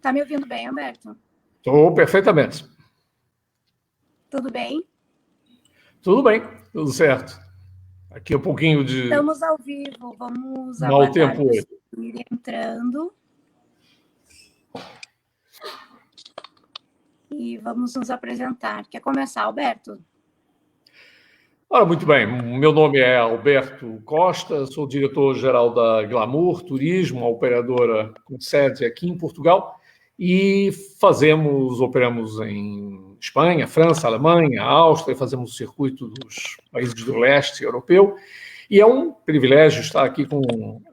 Tá me ouvindo bem, Alberto? Estou perfeitamente. Tudo bem? Tudo bem, tudo certo. Aqui um pouquinho de Estamos ao vivo, vamos mau aguardar tempo hoje. ir entrando. E vamos nos apresentar. Quer começar, Alberto? Ora, muito bem, meu nome é Alberto Costa, sou diretor-geral da Glamour Turismo, uma operadora com sede aqui em Portugal, e operamos em Espanha, França, Alemanha, Áustria, fazemos o circuito dos países do leste europeu, e é um privilégio estar aqui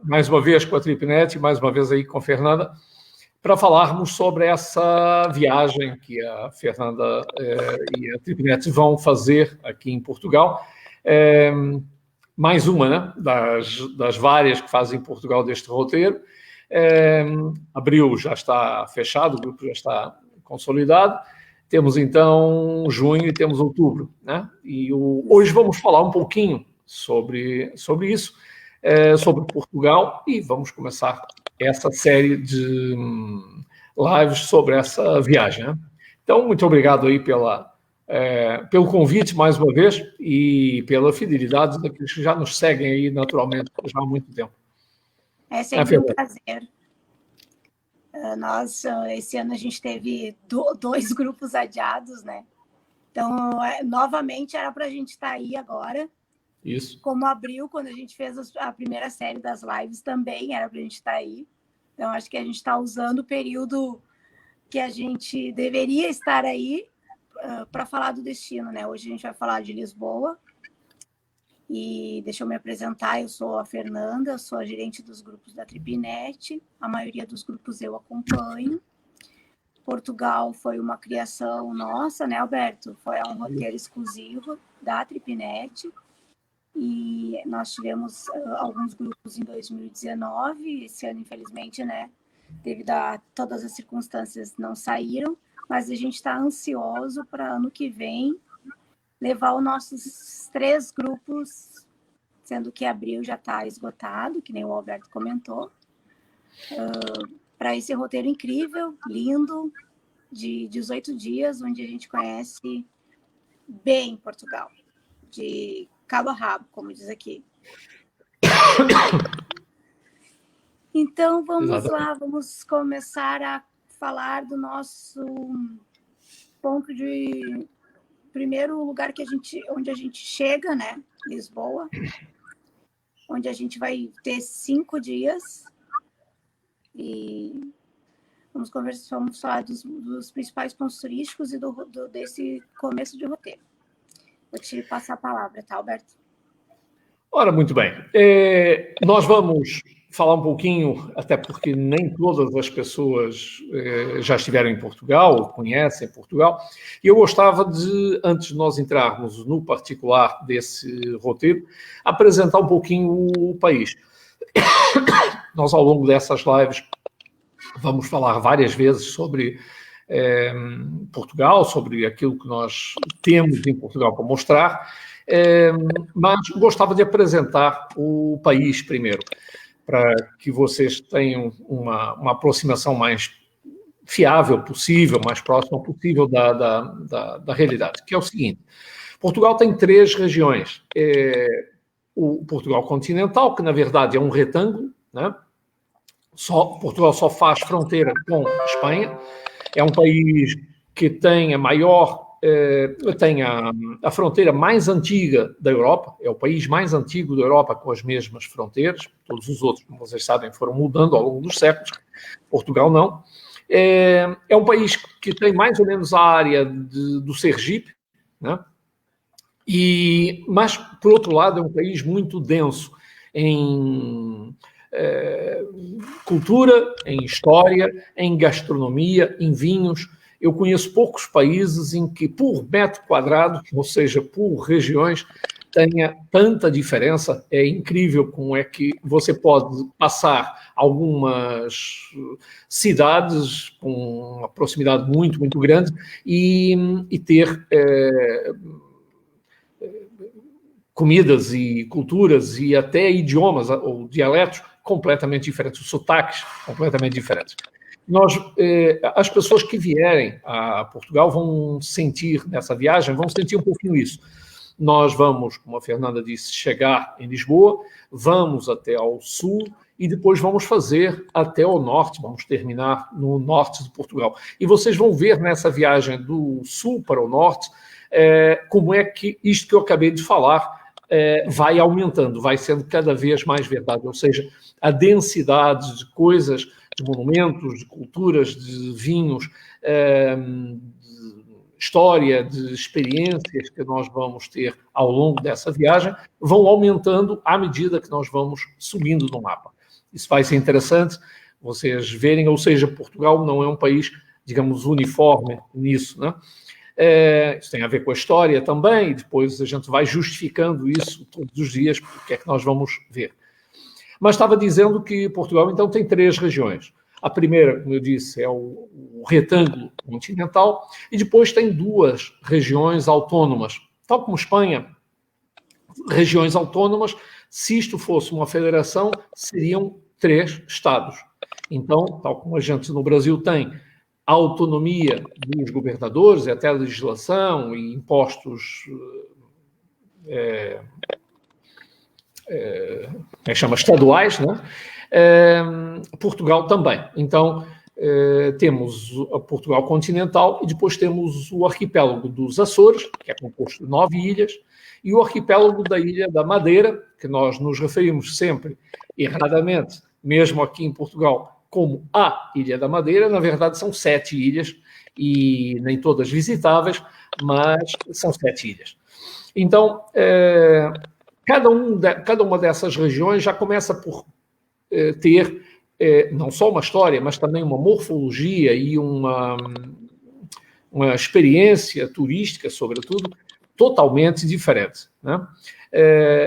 mais uma vez com a Tripnet e mais uma vez aí com a Fernanda, para falarmos sobre essa viagem que a Fernanda e a Tripnet vão fazer aqui em Portugal. Mais uma, né, das várias que fazem em Portugal deste roteiro. Abril já está fechado, o grupo já está consolidado. Temos, então, junho e temos outubro, né? E hoje vamos falar um pouquinho sobre isso, sobre Portugal, e vamos começar essa série de lives sobre essa viagem, né? Então, muito obrigado aí pelo convite mais uma vez e pela fidelidade daqueles que já nos seguem aí naturalmente já há muito tempo. É sempre um prazer. Esse ano a gente teve 2 grupos adiados, né? Então, novamente, era para a gente estar aí agora. Isso. Como abril, quando a gente fez a primeira série das lives, também era para a gente estar aí. Então, acho que a gente está usando o período que a gente deveria estar aí para falar do destino, né? Hoje a gente vai falar de Lisboa. E deixa eu me apresentar, eu sou a Fernanda, eu sou a gerente dos grupos da Tripnet. A maioria dos grupos eu acompanho. Portugal foi uma criação nossa, né, Alberto? Foi um roteiro exclusivo da Tripnet. E nós tivemos alguns grupos em 2019. Esse ano, infelizmente, né, devido a todas as circunstâncias, não saíram. Mas a gente está ansioso para ano que vem levar os nossos 3 grupos, sendo que abril já está esgotado, que nem o Alberto comentou, para esse roteiro incrível, lindo, de 18 dias, onde a gente conhece bem Portugal, de cabo a rabo, como diz aqui. Então, vamos lá, vamos começar a falar do nosso ponto de primeiro lugar onde a gente chega, né? Lisboa, onde a gente vai ter 5 dias e vamos falar dos principais pontos turísticos e desse começo de roteiro. Vou te passar a palavra, tá, Alberto? Ora, muito bem. Nós vamos falar um pouquinho, até porque nem todas as pessoas já estiveram em Portugal, ou conhecem Portugal, e eu gostava de, antes de nós entrarmos no particular desse roteiro, apresentar um pouquinho o país. Nós, ao longo dessas lives, vamos falar várias vezes sobre Portugal, sobre aquilo que nós temos em Portugal para mostrar, mas gostava de apresentar o país primeiro, para que vocês tenham uma aproximação mais fiável possível, mais próxima possível da realidade, que é o seguinte: Portugal tem 3 regiões. O Portugal continental, que na verdade é um retângulo, né? Portugal só faz fronteira com a Espanha, é um país que tem a fronteira mais antiga da Europa, é o país mais antigo da Europa com as mesmas fronteiras. Todos os outros, como vocês sabem, foram mudando ao longo dos séculos. Portugal não. É um país que tem mais ou menos a área do Sergipe, né? Mas, por outro lado, é um país muito denso em cultura, em história, em gastronomia, em vinhos. Eu conheço poucos países em que, por metro quadrado, ou seja, por regiões, tenha tanta diferença. É incrível como é que você pode passar algumas cidades com uma proximidade muito, muito grande e ter comidas e culturas e até idiomas ou dialetos completamente diferentes, sotaques completamente diferentes. as pessoas que vierem a Portugal vão sentir, nessa viagem, vão sentir um pouquinho isso. Nós vamos, como a Fernanda disse, chegar em Lisboa, vamos até ao sul e depois vamos fazer até ao norte, vamos terminar no norte de Portugal. E vocês vão ver nessa viagem do sul para o norte como é que isto que eu acabei de falar vai aumentando, vai sendo cada vez mais verdade, ou seja, a densidade de coisas, de monumentos, de culturas, de vinhos, de história, de experiências que nós vamos ter ao longo dessa viagem, vão aumentando à medida que nós vamos subindo no mapa. Isso vai ser interessante vocês verem, ou seja, Portugal não é um país, digamos, uniforme nisso, né? Isso tem a ver com a história também, e depois a gente vai justificando isso todos os dias, porque é que nós vamos ver. Mas estava dizendo que Portugal, então, tem 3 regiões. A primeira, como eu disse, é o retângulo continental, e depois tem 2 regiões autônomas, tal como Espanha. Regiões autônomas, se isto fosse uma federação, seriam 3 estados. Então, tal como a gente no Brasil tem a autonomia dos governadores, e até a legislação e impostos estaduais, né? Portugal também. Então, temos a Portugal continental e depois temos o arquipélago dos Açores, que é composto de 9 ilhas, e o arquipélago da Ilha da Madeira, que nós nos referimos sempre, erradamente, mesmo aqui em Portugal, como a Ilha da Madeira. Na verdade, são 7 ilhas, e nem todas visitáveis, mas são 7 ilhas. Então, cada uma dessas regiões já começa por ter não só uma história, mas também uma morfologia e uma experiência turística, sobretudo, totalmente diferente, né?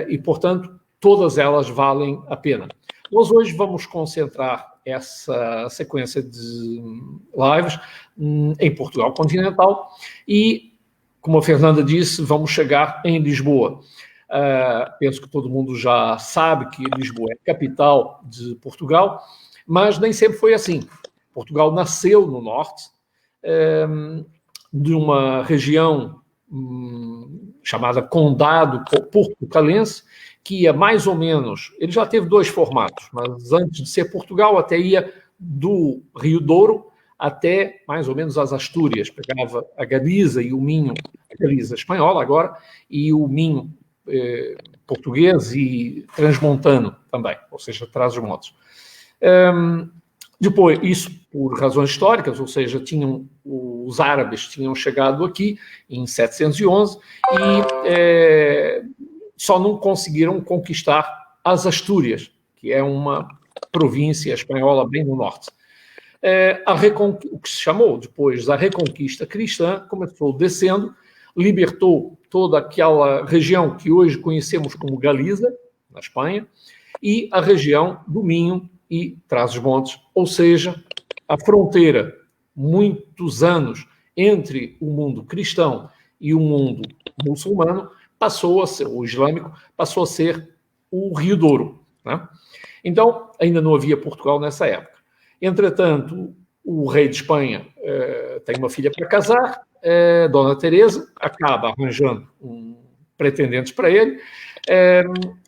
E, portanto, todas elas valem a pena. Nós hoje vamos concentrar essa sequência de lives em Portugal continental e, como a Fernanda disse, vamos chegar em Lisboa. Penso que todo mundo já sabe que Lisboa é a capital de Portugal, mas nem sempre foi assim. Portugal nasceu no norte, de uma região chamada Condado Portucalense, que ia mais ou menos... Ele já teve 2 formatos, mas antes de ser Portugal, até ia do Rio Douro até mais ou menos as Astúrias. Pegava a Galiza e o Minho, a Galiza espanhola agora, e o Minho português e transmontano também, ou seja, Trás-os-Montes. Depois, isso por razões históricas, ou seja, os árabes tinham chegado aqui em 711 e só não conseguiram conquistar as Astúrias, que é uma província espanhola bem no norte. O que se chamou depois a Reconquista Cristã começou descendo, libertou toda aquela região que hoje conhecemos como Galiza, na Espanha, e a região do Minho e Trás-os-Montes, ou seja, a fronteira, muitos anos entre o mundo cristão e o mundo muçulmano, passou a ser, o islâmico, passou a ser o Rio Douro, né? Então, ainda não havia Portugal nessa época. Entretanto, o rei de Espanha tem uma filha para casar, Dona Teresa, acaba arranjando pretendentes para ele,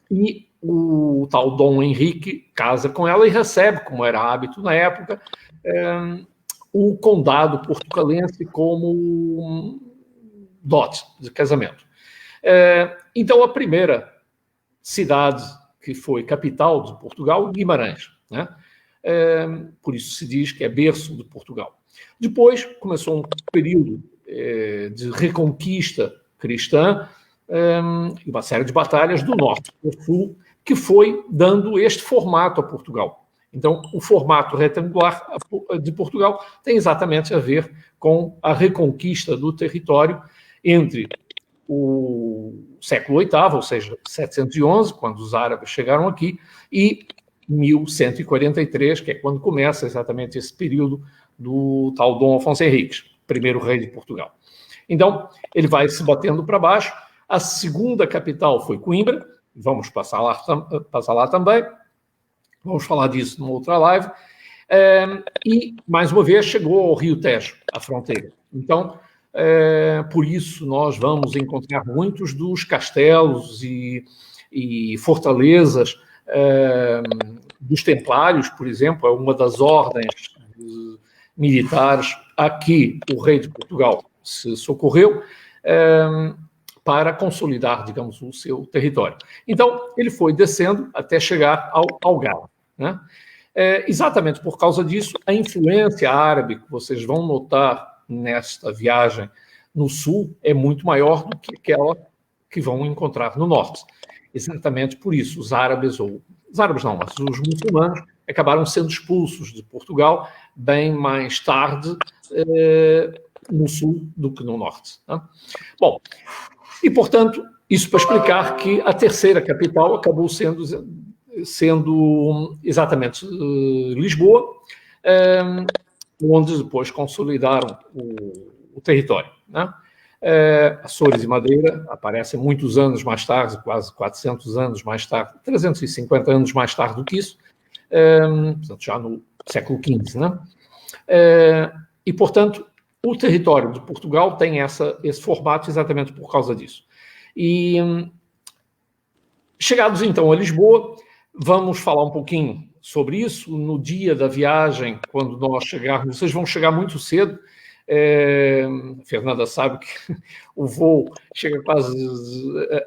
e o tal Dom Henrique casa com ela e recebe, como era hábito na época, o condado portucalense como dote de casamento. Então, a primeira cidade que foi capital de Portugal, Guimarães, né? Por isso se diz que é berço de Portugal. Depois começou um período de reconquista cristã e uma série de batalhas do norte para o sul, que foi dando este formato a Portugal. Então, o formato retangular de Portugal tem exatamente a ver com a reconquista do território entre o século VIII, ou seja, 711, quando os árabes chegaram aqui, e 1143, que é quando começa exatamente esse período do tal Dom Afonso Henriques, primeiro rei de Portugal. Então, ele vai se batendo para baixo. A segunda capital foi Coimbra, vamos passar lá também, vamos falar disso numa outra live. E, mais uma vez, chegou ao Rio Tejo, à fronteira. Então, por isso, nós vamos encontrar muitos dos castelos e fortalezas dos Templários, por exemplo, é uma das ordens militares a que o rei de Portugal se socorreu para consolidar, digamos, o seu território. Então, ele foi descendo até chegar ao Algarve, né? Exatamente por causa disso, a influência árabe que vocês vão notar nesta viagem no sul é muito maior do que aquela que vão encontrar no norte. Exatamente por isso, os árabes não, mas os muçulmanos acabaram sendo expulsos de Portugal bem mais tarde no sul do que no norte, né? Bom, e portanto, isso para explicar que a terceira capital acabou sendo exatamente Lisboa, onde depois consolidaram o território, né? Açores e Madeira aparecem muitos anos mais tarde, quase 400 anos mais tarde, 350 anos mais tarde do que isso, portanto, já no século XV, né? E, portanto, o território de Portugal tem esse formato exatamente por causa disso. E, chegados então a Lisboa, vamos falar um pouquinho sobre isso. No dia da viagem, quando nós chegarmos, vocês vão chegar muito cedo. A Fernanda sabe que o voo chega quase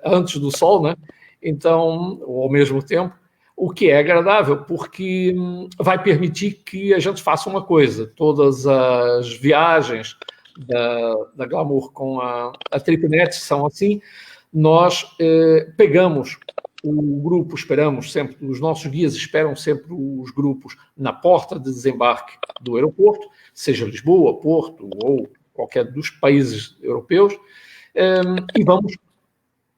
antes do sol, né? Então, ou ao mesmo tempo, o que é agradável, porque vai permitir que a gente faça uma coisa. Todas as viagens da Glamour com a Tripanet são assim. Nós pegamos o grupo, esperamos sempre, os nossos guias esperam sempre os grupos na porta de desembarque do aeroporto, seja Lisboa, Porto ou qualquer dos países europeus, e vamos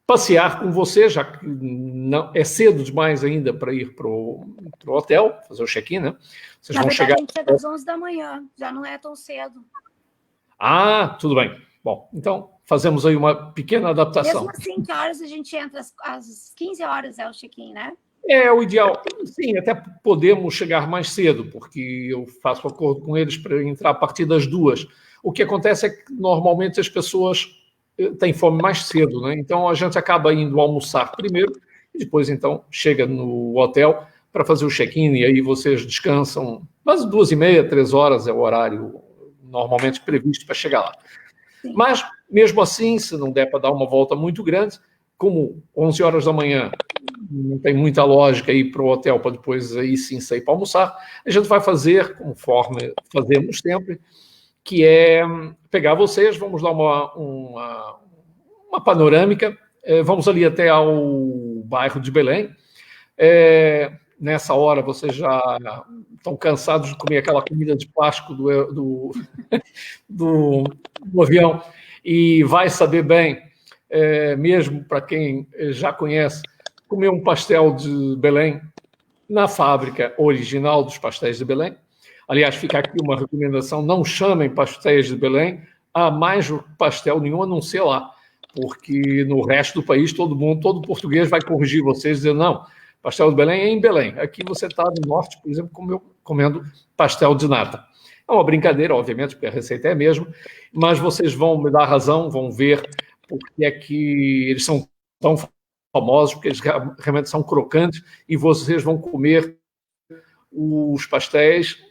passear com você, já que não, é cedo demais ainda para ir para o hotel, fazer o check-in, né? Vocês vão chegar... a gente chega às 11 da manhã, já não é tão cedo. Ah, tudo bem. Bom, então fazemos aí uma pequena adaptação. Mesmo assim, que horas a gente entra? Às 15 horas é o check-in, né? É o ideal. Sim, até podemos chegar mais cedo, porque eu faço acordo com eles para entrar a partir das 2. O que acontece é que normalmente as pessoas têm fome mais cedo, né? Então a gente acaba indo almoçar primeiro e depois então chega no hotel para fazer o check-in e aí vocês descansam. Mas 2h30, 3 horas é o horário normalmente previsto para chegar lá. Sim. Mas, mesmo assim, se não der para dar uma volta muito grande, como 11 horas da manhã não tem muita lógica ir para o hotel para depois aí sim sair para almoçar, a gente vai fazer, conforme fazemos sempre, que é pegar vocês, vamos dar uma panorâmica, vamos ali até ao bairro de Belém. Nessa hora vocês já estão cansados de comer aquela comida de plástico do avião e vai saber bem, mesmo para quem já conhece, comer um pastel de Belém na fábrica original dos pastéis de Belém. Aliás, fica aqui uma recomendação, não chamem pastéis de Belém a mais pastel nenhum, a não ser lá, porque no resto do país todo português vai corrigir vocês dizendo, não, pastel de Belém é em Belém. Aqui você está no norte, por exemplo, comendo pastel de nata. É uma brincadeira, obviamente, porque a receita é a mesma, mas vocês vão me dar razão, vão ver porque é que eles são tão famosos, porque eles realmente são crocantes e vocês vão comer os pastéis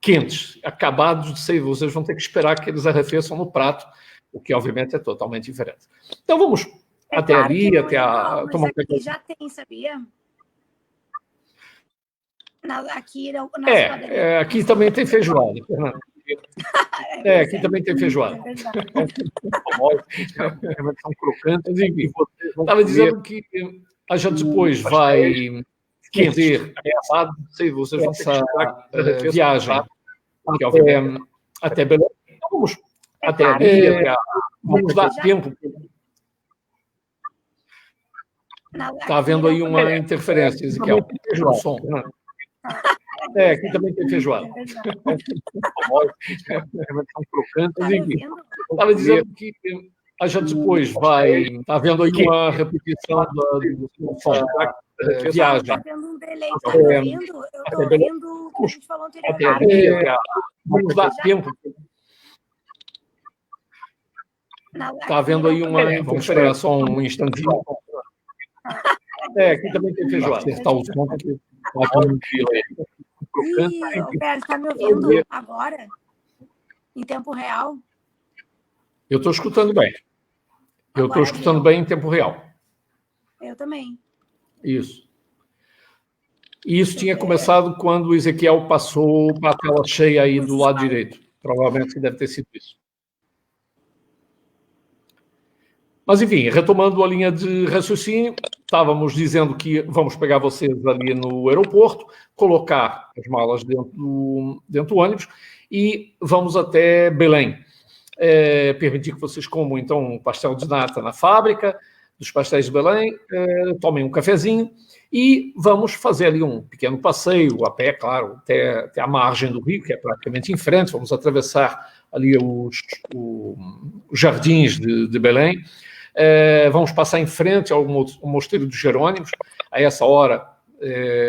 quentes, acabados de sair. Vocês vão ter que esperar que eles arrefeçam no prato, o que, obviamente, é totalmente diferente. Então, vamos até claro ali, até a... Mas aqui já tem, sabia? Aqui aqui também tem feijoada, Fernanda. Aqui também tem feijoada. São crocantes. Estava dizendo que a gente depois vai fazer vocês vão essa viagem até Belém. Então, vamos até ali, vamos dar tempo. Está havendo aí uma interferência, Ezequiel, no som, né? Aqui também tem feijoada. São crocantes. Estava dizendo que a gente depois vai... Está havendo aí uma repetição da viagem. Está vendo um delay. Eu estou ouvindo que a gente falou anteriormente. Vamos dar tempo. Está havendo aí uma... Vamos esperar só um instantinho. Aqui também tem feijoada. Acertar o som, porque Roberto, está me ouvindo agora? Em tempo real? Eu estou escutando bem. Eu estou escutando bem em tempo real. Eu também. Isso. E isso tinha começado quando o Ezequiel passou para a tela cheia aí do lado direito. Provavelmente deve ter sido isso. Mas, enfim, retomando a linha de raciocínio, estávamos dizendo que vamos pegar vocês ali no aeroporto, colocar as malas dentro do ônibus e vamos até Belém. Permitir que vocês comam, então, um pastel de nata na fábrica dos pastéis de Belém, tomem um cafezinho e vamos fazer ali um pequeno passeio, a pé, claro, até a margem do rio, que é praticamente em frente. Vamos atravessar ali os jardins de Belém. Vamos passar em frente ao Mosteiro dos Jerônimos. A essa hora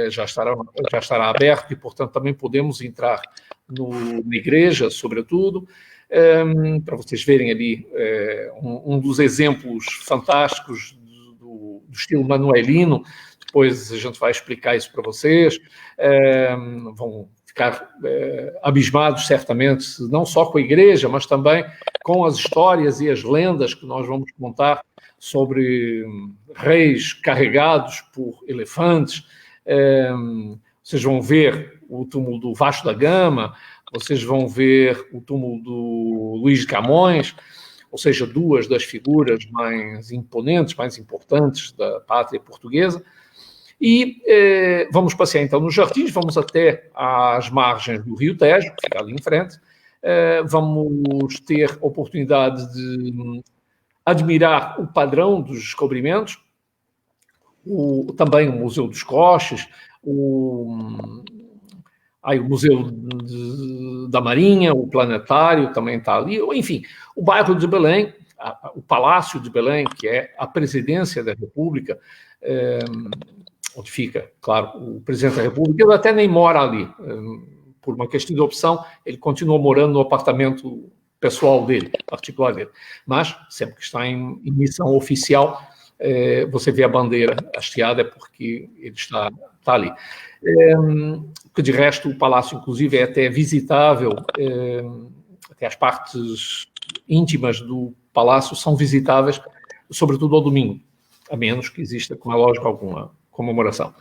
já estará aberto e, portanto, também podemos entrar na igreja, sobretudo, para vocês verem ali um dos exemplos fantásticos do estilo manuelino. Depois a gente vai explicar isso para vocês. Vão ficar abismados, certamente, não só com a igreja, mas também com as histórias e as lendas que nós vamos contar sobre reis carregados por elefantes. Vocês vão ver o túmulo do Vasco da Gama, vocês vão ver o túmulo do Luís de Camões, ou seja, duas das figuras mais imponentes, mais importantes da pátria portuguesa. E vamos passear, então, nos jardins, vamos até às margens do Rio Tejo, que fica ali em frente. Vamos ter a oportunidade de admirar o padrão dos descobrimentos, também o Museu dos Coches, o Museu da Marinha, o Planetário também está ali. Enfim, o bairro de Belém, o Palácio de Belém, que é a Presidência da República, onde fica, claro, o Presidente da República. Ele até nem mora ali, por uma questão de opção, ele continua morando no apartamento pessoal dele, particular dele. Mas, sempre que está em missão oficial, você vê a bandeira hasteada, é porque ele está ali. Que, de resto, o palácio, inclusive, é até visitável, até as partes íntimas do palácio são visitáveis, sobretudo ao domingo, a menos que exista, como é lógico, alguma comemoração.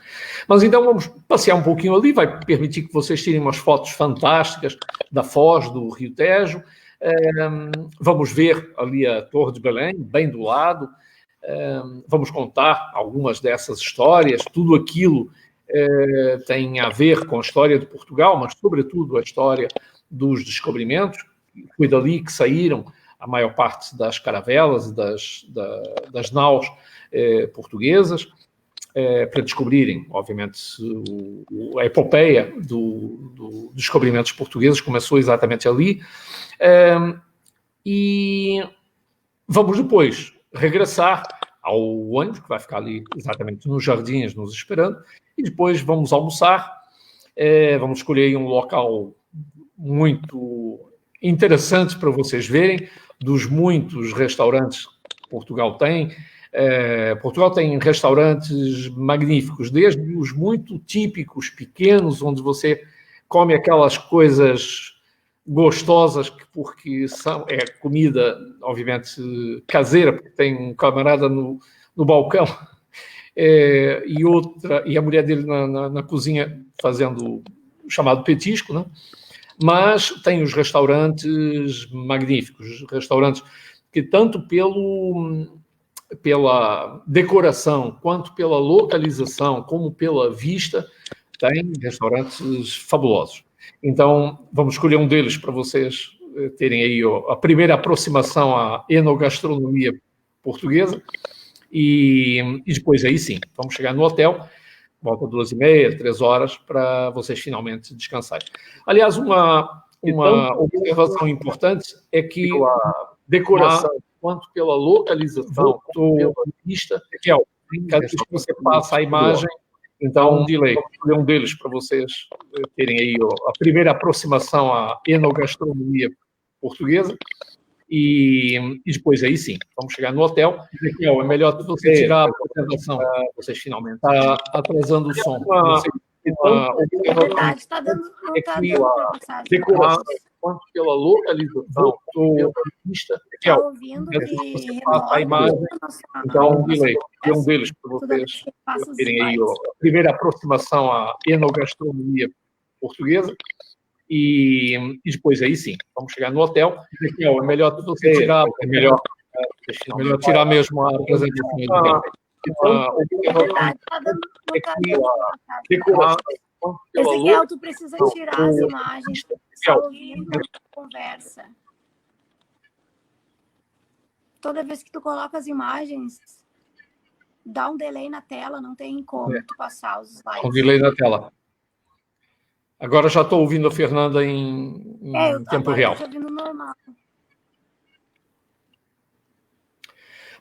Mas então vamos passear um pouquinho ali, vai permitir que vocês tirem umas fotos fantásticas da foz do Rio Tejo. Vamos ver ali a Torre de Belém, bem do lado. Vamos contar algumas dessas histórias. Tudo aquilo tem a ver com a história de Portugal, mas sobretudo a história dos descobrimentos. Foi dali que saíram a maior parte das caravelas e das naus portuguesas, para descobrirem, obviamente, a epopeia dos descobrimentos portugueses começou exatamente ali. E vamos depois regressar ao ônibus, que vai ficar ali exatamente nos jardins, nos esperando, e depois vamos almoçar. Vamos escolher um local muito interessante para vocês verem, dos muitos restaurantes que Portugal tem. Portugal tem restaurantes magníficos, desde os muito típicos, pequenos, onde você come aquelas coisas gostosas, porque é comida, obviamente, caseira, porque tem um camarada no balcão e a mulher dele na cozinha fazendo o chamado petisco, né? Mas tem os restaurantes magníficos, restaurantes que tanto pela decoração, quanto pela localização, como pela vista, tem restaurantes fabulosos. Então, vamos escolher um deles para vocês terem aí a primeira aproximação à enogastronomia portuguesa. E depois, aí sim, vamos chegar no hotel, volta 2h30, 3 horas, para vocês finalmente descansarem. Aliás, uma observação importante é que a decoração, quanto pela localização, quanto pela vista, cada vez que você passa a imagem, Então, delay, vou escolher um deles para vocês terem aí a primeira aproximação à enogastronomia portuguesa. E depois, aí sim, vamos chegar no hotel. Ezequiel, é melhor você tirar a apresentação. Vocês finalmente. Está atrasando o som. É verdade, está dando, não está dando para passar. Decoração, quanto pela localização, pela pista. Está ouvindo que a imagem. Então, delay, é um deles para vocês terem aí a primeira aproximação à enogastronomia portuguesa. E depois, aí sim, vamos chegar no hotel. Ezequiel, é melhor você tirar. É melhor tirar mesmo a apresentação. É verdade, está dando, não está dando para decoração. Ezequiel, tu precisa tirar as imagens. Está ouvindo a conversa. Toda vez que tu coloca as imagens, dá um delay na tela, não tem como tu passar os slides. Com delay na tela. Agora já estou ouvindo a Fernanda em tempo real. Estou ouvindo normal.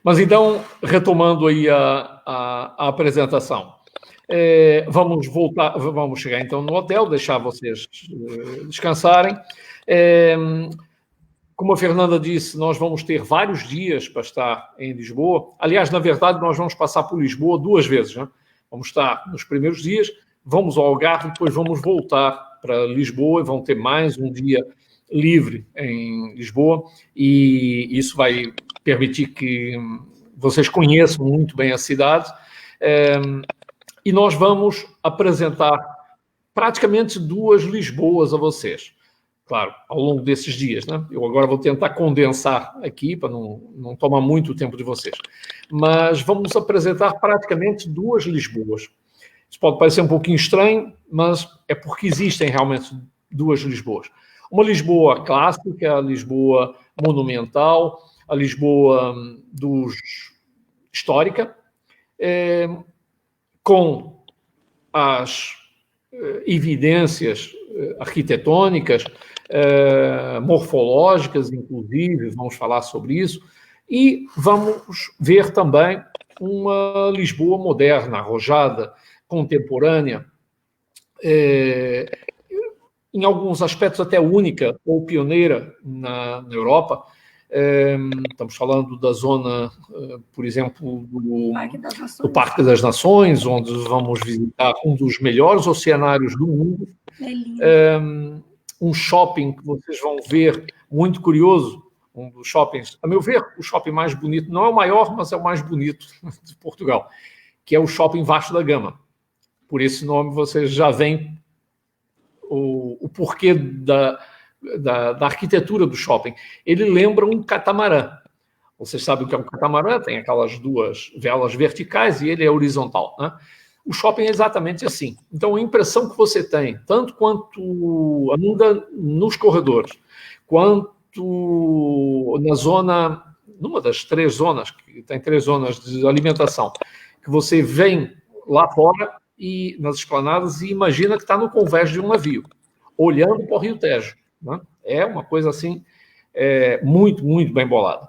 Mas então, retomando aí a apresentação. Vamos voltar, vamos chegar então no hotel, deixar vocês descansarem. Como a Fernanda disse, nós vamos ter vários dias para estar em Lisboa. Aliás, na verdade, nós vamos passar por Lisboa 2 vezes, né? Vamos estar nos primeiros dias, vamos ao Algarve, depois vamos voltar para Lisboa e vão ter mais um dia livre em Lisboa, e isso vai permitir que vocês conheçam muito bem a cidade. E nós vamos apresentar praticamente 2 Lisboas a vocês. Claro, ao longo desses dias, né? Eu agora vou tentar condensar aqui, para não tomar muito o tempo de vocês. Mas vamos apresentar praticamente 2 Lisboas. Isso pode parecer um pouquinho estranho, mas é porque existem realmente 2 Lisboas. Uma Lisboa clássica, a Lisboa monumental, a Lisboa histórica, com as evidências arquitetônicas, morfológicas, inclusive, vamos falar sobre isso, e vamos ver também uma Lisboa moderna, arrojada, contemporânea, em alguns aspectos até única ou pioneira na Europa. Estamos falando da zona, por exemplo, do Parque das Nações, onde vamos visitar um dos melhores oceanários do mundo. Um shopping que vocês vão ver, muito curioso, um dos shoppings, a meu ver, o shopping mais bonito, não é o maior, mas é o mais bonito de Portugal, que é o Shopping Vasco da Gama. Por esse nome vocês já veem o porquê da arquitetura do shopping. Ele lembra um catamarã. Vocês sabem o que é um catamarã? Tem aquelas 2 velas verticais e ele é horizontal, né? O shopping é exatamente assim. Então, a impressão que você tem, tanto quanto anda nos corredores, quanto na zona, numa das 3 zonas, que tem 3 zonas de alimentação, que você vem lá fora e nas esplanadas e imagina que está no convés de um navio, olhando para o Rio Tejo, né? É uma coisa assim, muito, muito bem bolada.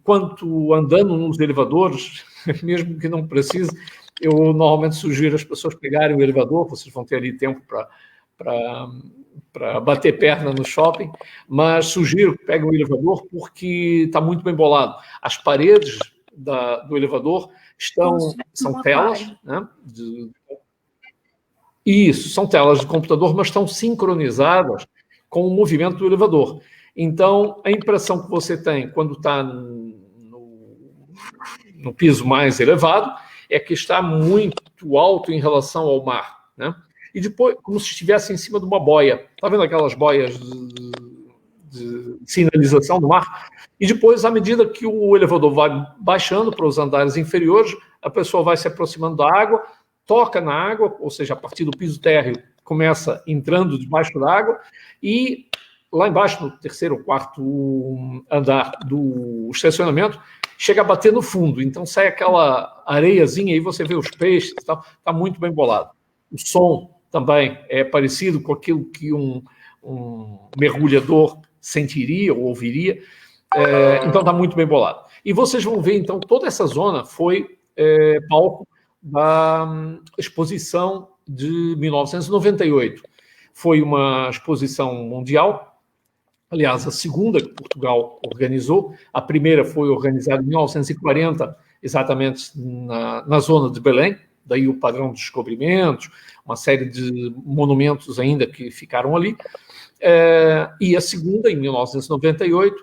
Quanto andando nos elevadores, mesmo que não precise, eu normalmente sugiro as pessoas pegarem o elevador, vocês vão ter ali tempo para bater perna no shopping, mas sugiro que peguem o elevador porque está muito bem bolado. As paredes do elevador são telas, né? Isso, são telas de computador, mas estão sincronizadas com o movimento do elevador. Então, a impressão que você tem quando está no piso mais elevado é que está muito alto em relação ao mar, né? E depois, como se estivesse em cima de uma boia. Está vendo aquelas boias de sinalização do mar? E depois, à medida que o elevador vai baixando para os andares inferiores, a pessoa vai se aproximando da água, toca na água, ou seja, a partir do piso térreo, começa entrando debaixo da água, e lá embaixo, no 3º ou 4º andar do estacionamento, chega a bater no fundo. Então sai aquela areiazinha, aí você vê os peixes e tal. Está muito bem bolado. O som também é parecido com aquilo que um mergulhador sentiria ou ouviria. Então está muito bem bolado. E vocês vão ver, então, toda essa zona foi palco da exposição de 1998. Foi uma exposição mundial, aliás, a segunda que Portugal organizou. A primeira foi organizada em 1940, exatamente na zona de Belém, daí o padrão dos descobrimentos, uma série de monumentos ainda que ficaram ali. E a segunda, em 1998,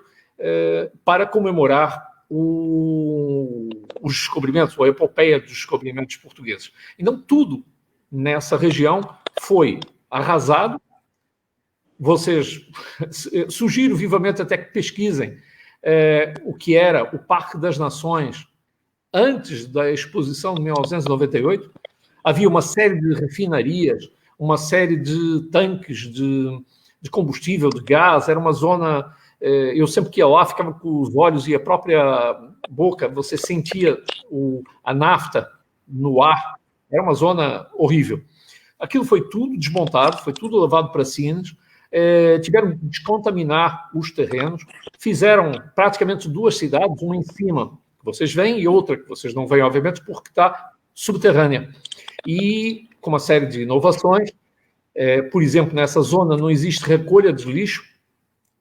para comemorar os descobrimentos, a epopeia dos descobrimentos portugueses. Então, tudo nessa região foi arrasado. Vocês, sugiro vivamente até que pesquisem o que era o Parque das Nações antes da exposição de 1998. Havia uma série de refinarias, uma série de tanques de combustível, de gás. Era uma zona... Eu sempre que ia lá, ficava com os olhos e a própria boca, você sentia a nafta no ar. Era uma zona horrível. Aquilo foi tudo desmontado, foi tudo levado para Sines. Tiveram que descontaminar os terrenos. Fizeram praticamente 2 cidades, uma em cima, que vocês veem, e outra que vocês não veem, obviamente, porque está subterrânea. E com uma série de inovações. Por exemplo, nessa zona não existe recolha de lixo.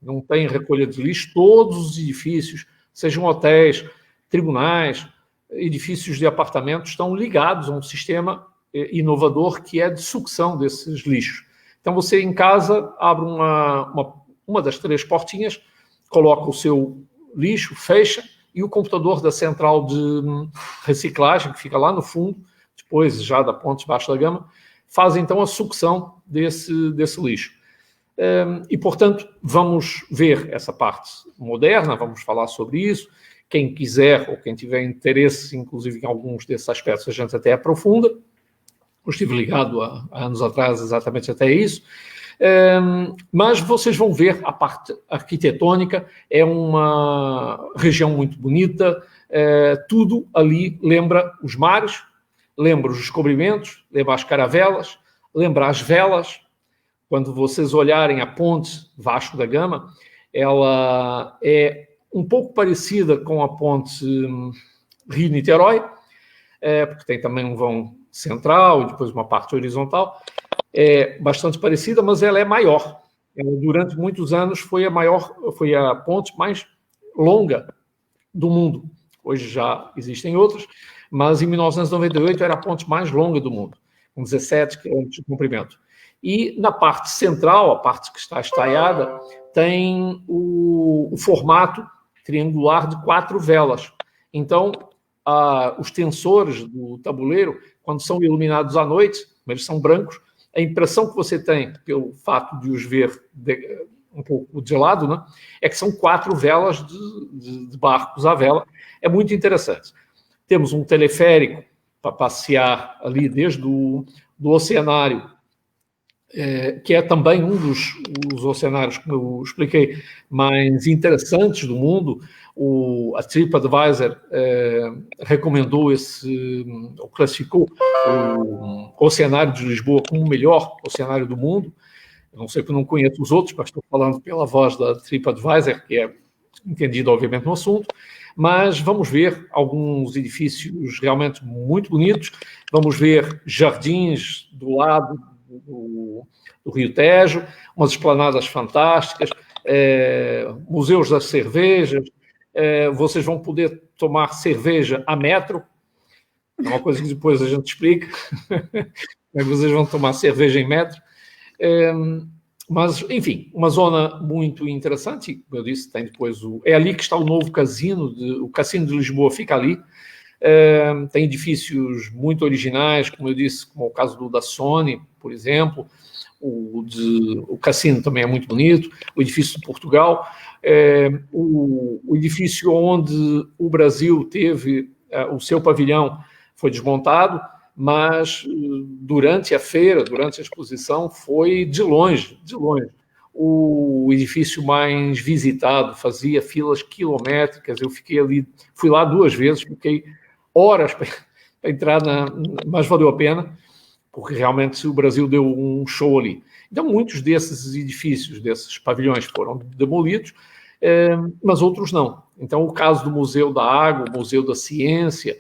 Não tem recolha de lixo. Todos os edifícios, sejam hotéis, tribunais, edifícios de apartamentos, estão ligados a um sistema inovador que é de sucção desses lixos. Então, você em casa abre uma das 3 portinhas, coloca o seu lixo, fecha, e o computador da central de reciclagem, que fica lá no fundo, depois já da ponte baixo da gama, faz então a sucção desse lixo. E, portanto, vamos ver essa parte moderna, vamos falar sobre isso. Quem quiser ou quem tiver interesse, inclusive em alguns desses aspectos, a gente até aprofunda. Eu estive ligado há anos atrás exatamente até isso. Mas vocês vão ver a parte arquitetônica, é uma região muito bonita, tudo ali lembra os mares, lembra os descobrimentos, lembra as caravelas, lembra as velas. Quando vocês olharem a ponte Vasco da Gama, ela é um pouco parecida com a ponte Rio-Niterói, porque tem também um vão central e depois uma parte horizontal. É bastante parecida, mas ela é maior. Ela, durante muitos anos, foi a ponte mais longa do mundo. Hoje já existem outras, mas em 1998 era a ponte mais longa do mundo, com 17 quilômetros de comprimento. E na parte central, a parte que está estaiada, tem o formato triangular de 4 velas. Então, os tensores do tabuleiro, quando são iluminados à noite, eles são brancos, a impressão que você tem, pelo fato de os ver um pouco de lado, né, é que são 4 velas de barcos à vela. É muito interessante. Temos um teleférico para passear ali desde do oceanário, que é também um dos oceanários, como eu expliquei, mais interessantes do mundo. A TripAdvisor recomendou ou classificou o Oceanário de Lisboa como o melhor oceanário do mundo. Eu não sei porque não conheço os outros, mas estou falando pela voz da TripAdvisor, que é entendido, obviamente, no assunto. Mas vamos ver alguns edifícios realmente muito bonitos. Vamos ver jardins do lado do Rio Tejo, umas esplanadas fantásticas, museus das cervejas. Vocês vão poder tomar cerveja a metro, é uma coisa que depois a gente explica, mas vocês vão tomar cerveja em metro. Mas, enfim, uma zona muito interessante, como eu disse, tem depois é ali que está o novo cassino, o Cassino de Lisboa fica ali. Tem edifícios muito originais, como eu disse, como o caso da Sony, por exemplo. O cassino também é muito bonito. O edifício de Portugal, o edifício onde o Brasil teve o seu pavilhão foi desmontado, mas durante a feira, durante a exposição, foi de longe, o edifício mais visitado, fazia filas quilométricas. Eu fiquei ali, fui lá 2 vezes, fiquei horas para entrar, mas valeu a pena, porque realmente o Brasil deu um show ali. Então, muitos desses edifícios, desses pavilhões foram demolidos, mas outros não. Então, o caso do Museu da Água, o Museu da Ciência,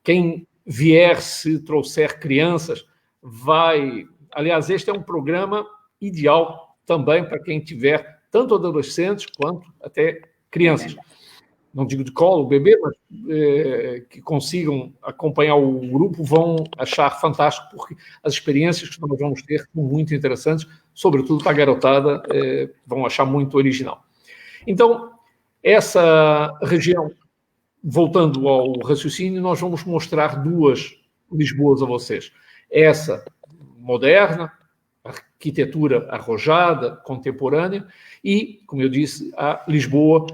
quem vier, se trouxer crianças, vai... Aliás, este é um programa ideal também para quem tiver tanto adolescentes quanto até crianças. Não digo de colo, bebê, mas que consigam acompanhar o grupo, vão achar fantástico, porque as experiências que nós vamos ter são muito interessantes, sobretudo para a garotada, vão achar muito original. Então, essa região, voltando ao raciocínio, nós vamos mostrar duas Lisboas a vocês. Essa moderna, arquitetura arrojada, contemporânea, e, como eu disse, a Lisboa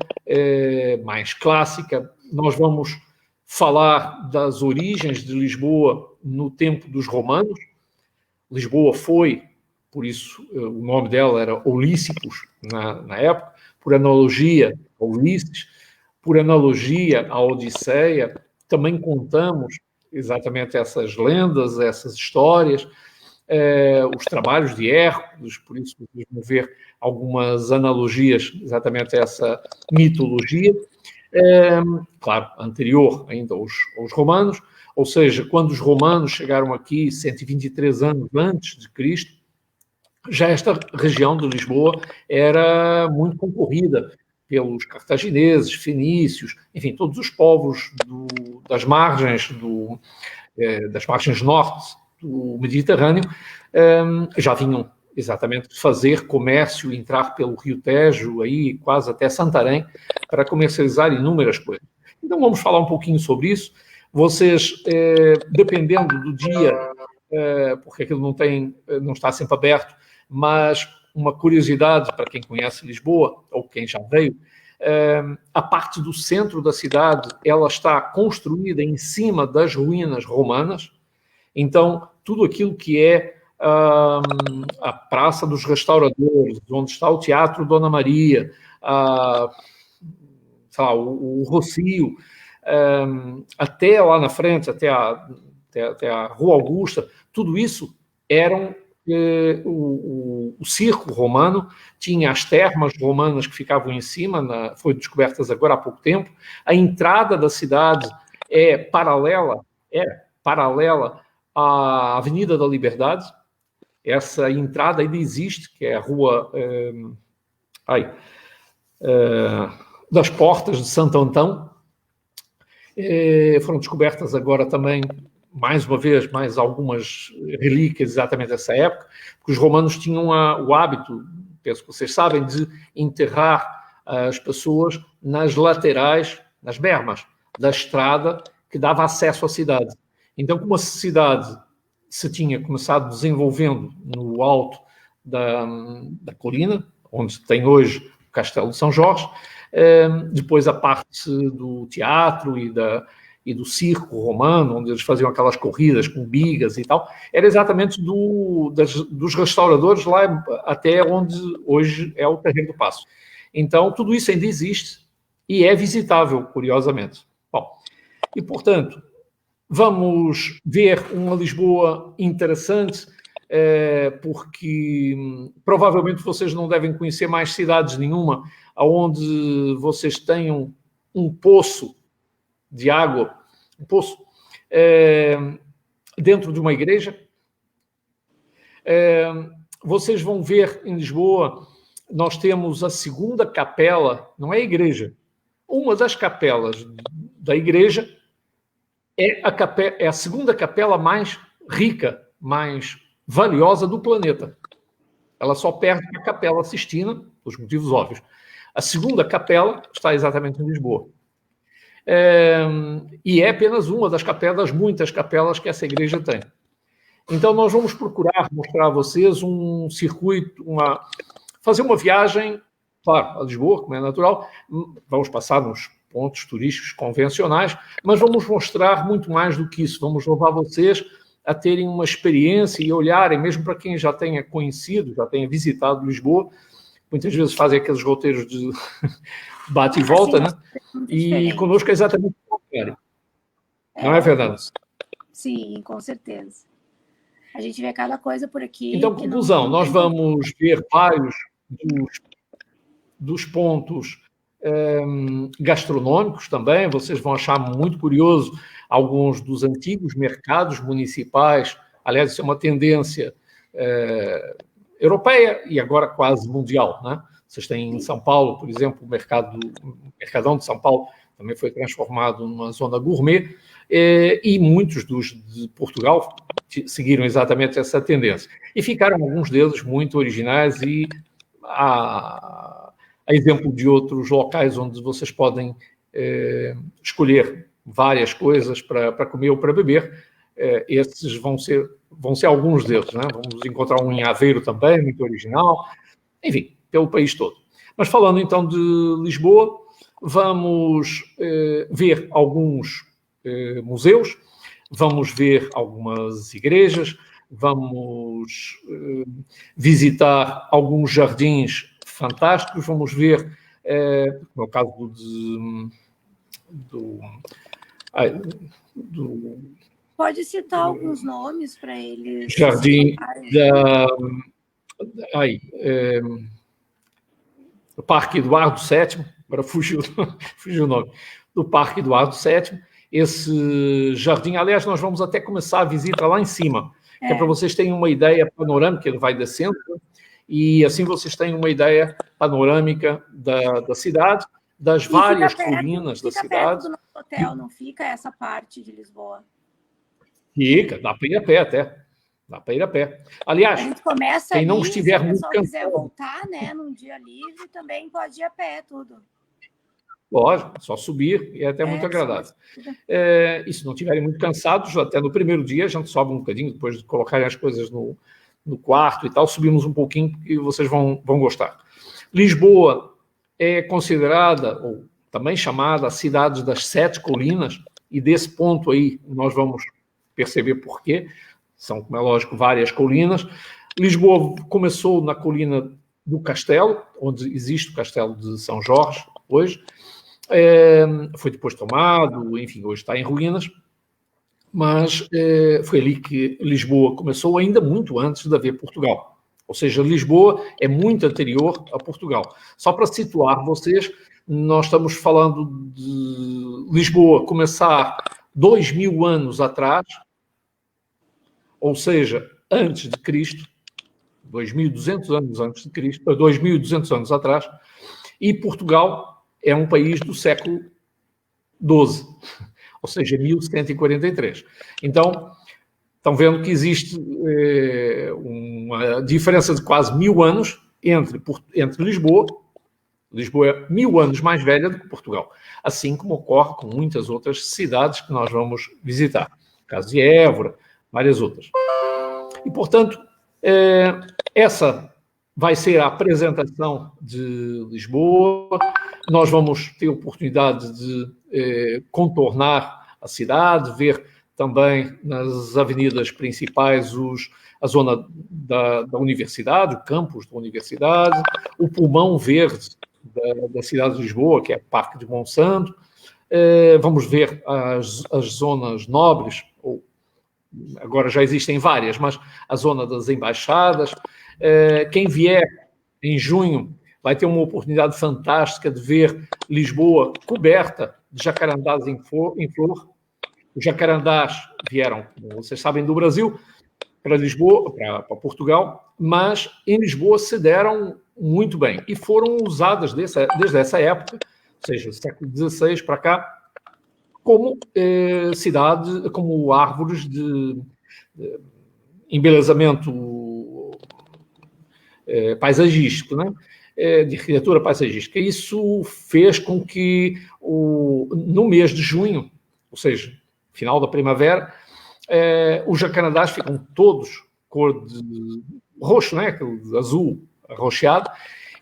mais clássica. Nós vamos falar das origens de Lisboa no tempo dos romanos. Lisboa foi, por isso o nome dela era Olíssicos na época, por analogia a Ulisses, por analogia à Odisseia. Também contamos exatamente essas lendas, essas histórias, os trabalhos de Hércules, por isso vocês vão ver algumas analogias exatamente a essa mitologia, claro, anterior ainda aos romanos, ou seja, quando os romanos chegaram aqui 123 anos antes de Cristo, já esta região de Lisboa era muito concorrida pelos cartagineses, fenícios, enfim, todos os povos das margens norte do Mediterrâneo já vinham exatamente fazer comércio, entrar pelo Rio Tejo, aí quase até Santarém, para comercializar inúmeras coisas. Então vamos falar um pouquinho sobre isso. Vocês, dependendo do dia, porque aquilo não está sempre aberto, mas uma curiosidade para quem conhece Lisboa, ou quem já veio, a parte do centro da cidade, ela está construída em cima das ruínas romanas. Então, tudo aquilo que é a Praça dos Restauradores, onde está o Teatro Dona Maria, o Rossio, até lá na frente, até a Rua Augusta, tudo isso eram... O circo romano tinha as termas romanas que ficavam em cima, foi descobertas agora há pouco tempo. A entrada da cidade é paralela à Avenida da Liberdade. Essa entrada ainda existe, que é a Rua das Portas de Santo Antão. Foram descobertas agora também, mais uma vez, mais algumas relíquias exatamente dessa época, porque os romanos tinham o hábito, penso que vocês sabem, de enterrar as pessoas nas laterais, nas bermas da estrada que dava acesso à cidade. Então, como a cidade se tinha começado desenvolvendo no alto da colina, onde tem hoje o Castelo de São Jorge, depois a parte do teatro e do circo romano, onde eles faziam aquelas corridas com bigas e tal, era exatamente dos restauradores lá até onde hoje é o Terreiro do Paço. Então, tudo isso ainda existe e é visitável, curiosamente. Bom, e, portanto, vamos ver uma Lisboa interessante, porque provavelmente vocês não devem conhecer mais cidades nenhuma onde vocês tenham um poço de água, um poço, dentro de uma igreja. Vocês vão ver em Lisboa, nós temos a segunda capela, não é a igreja, uma das capelas da igreja é a segunda capela mais rica, mais valiosa do planeta. Ela só perde a Capela Sistina, por motivos óbvios. A segunda capela está exatamente em Lisboa. E é apenas uma das muitas capelas que essa igreja tem. Então, nós vamos procurar mostrar a vocês um circuito, fazer uma viagem, claro, a Lisboa, como é natural, vamos passar nos pontos turísticos convencionais, mas vamos mostrar muito mais do que isso. Vamos levar vocês a terem uma experiência e olharem, mesmo para quem já tenha conhecido, já tenha visitado Lisboa, muitas vezes fazem aqueles roteiros de bate e volta, né? E conosco é exatamente o contrário. Não é, Fernando? Sim, com certeza. A gente vê cada coisa por aqui. Então, conclusão, nós vamos ver vários dos pontos gastronômicos também. Vocês vão achar muito curioso alguns dos antigos mercados municipais. Aliás, isso é uma tendência europeia e agora quase mundial, né? Vocês têm em São Paulo, por exemplo, o Mercadão de São Paulo também foi transformado numa zona gourmet, e muitos dos de Portugal seguiram exatamente essa tendência. E ficaram alguns deles muito originais e a exemplo de outros locais onde vocês podem escolher várias coisas para comer ou para beber. Esses vão ser alguns deles, né? Vamos encontrar um em Aveiro também, muito original, enfim, pelo país todo. Mas falando então de Lisboa, vamos ver alguns museus, vamos ver algumas igrejas, vamos visitar alguns jardins fantásticos, vamos ver, no caso do Pode citar alguns nomes para eles. Jardim do Parque Eduardo VII, agora fugiu o nome, do Parque Eduardo VII. Esse jardim, aliás, nós vamos até começar a visita lá em cima, que é para vocês terem uma ideia panorâmica, ele vai descendo, e assim vocês têm uma ideia panorâmica da cidade, das várias colinas da cidade. Fica perto do nosso hotel, não fica essa parte de Lisboa? Fica, dá para ir a pé até. Dá para ir a pé. Aliás, quem não estiver muito cansado... Se quiser voltar, né, num dia livre, também pode ir a pé, tudo. Lógico, só subir e é até muito agradável. E se não estiverem muito cansados, até no primeiro dia a gente sobe um bocadinho, depois de colocarem as coisas no quarto e tal, subimos um pouquinho e vocês vão gostar. Lisboa é considerada, ou também chamada, a cidade das 7 colinas, e desse ponto aí nós vamos perceber porquê. São, como é lógico, várias colinas. Lisboa começou na colina do Castelo, onde existe o Castelo de São Jorge, hoje. Foi depois tomado, enfim, hoje está em ruínas, mas foi ali que Lisboa começou, ainda muito antes de haver Portugal. Ou seja, Lisboa é muito anterior a Portugal. Só para situar vocês, nós estamos falando de Lisboa começar 2000 anos atrás, ou seja, antes de Cristo, 2200 anos antes de Cristo, 2200 anos atrás, e Portugal é um país do século XII, ou seja, 1143. Então, estão vendo que existe uma diferença de quase 1000 anos entre Lisboa. Lisboa é 1000 anos mais velha do que Portugal, assim como ocorre com muitas outras cidades que nós vamos visitar. O caso de Évora, várias outras. E, portanto, essa vai ser a apresentação de Lisboa. Nós vamos ter a oportunidade de contornar a cidade, ver também nas avenidas principais a zona da universidade, o campus da universidade, o pulmão verde da cidade de Lisboa, que é o Parque de Monsanto. Vamos ver as zonas nobres, ou agora já existem várias, mas a zona das embaixadas. Quem vier em junho vai ter uma oportunidade fantástica de ver Lisboa coberta de jacarandás em flor. Os jacarandás vieram, como vocês sabem, do Brasil para Lisboa, para Portugal, mas em Lisboa se deram muito bem e foram usadas desde essa época, ou seja, século XVI para cá, como cidade, como árvores de embelezamento paisagístico, né? De arquitetura paisagística. Isso fez com que, no mês de junho, ou seja, final da primavera, os jacarandás ficam todos cor de roxo, né? Aquele azul arroxeado,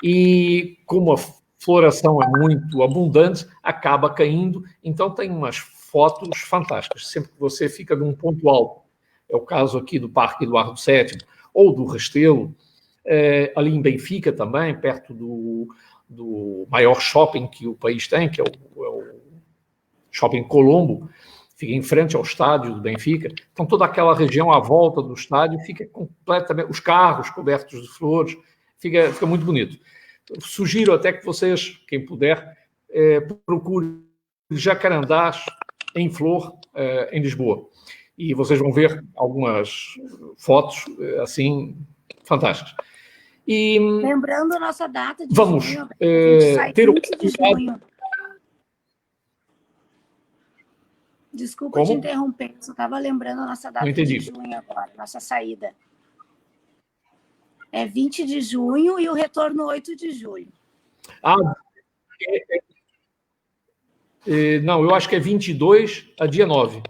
e como a floração é muito abundante, acaba caindo, então tem umas fotos fantásticas. Sempre que você fica num ponto alto, é o caso aqui do Parque Eduardo VII, ou do Restelo, ali em Benfica também, perto do maior shopping que o país tem, que é o Shopping Colombo, fica em frente ao estádio do Benfica. Então, toda aquela região à volta do estádio fica completamente... Os carros cobertos de flores, fica muito bonito. Sugiro até que vocês, quem puder, procure jacarandás em flor em Lisboa. E vocês vão ver algumas fotos assim fantásticas. E lembrando a nossa data de vamos junho, ter 20 de junho. Desculpa te interromper, só estava lembrando a nossa data de junho agora, nossa saída. É 20 de junho e o retorno 8 de julho. Não, eu acho que é 22 a dia 9.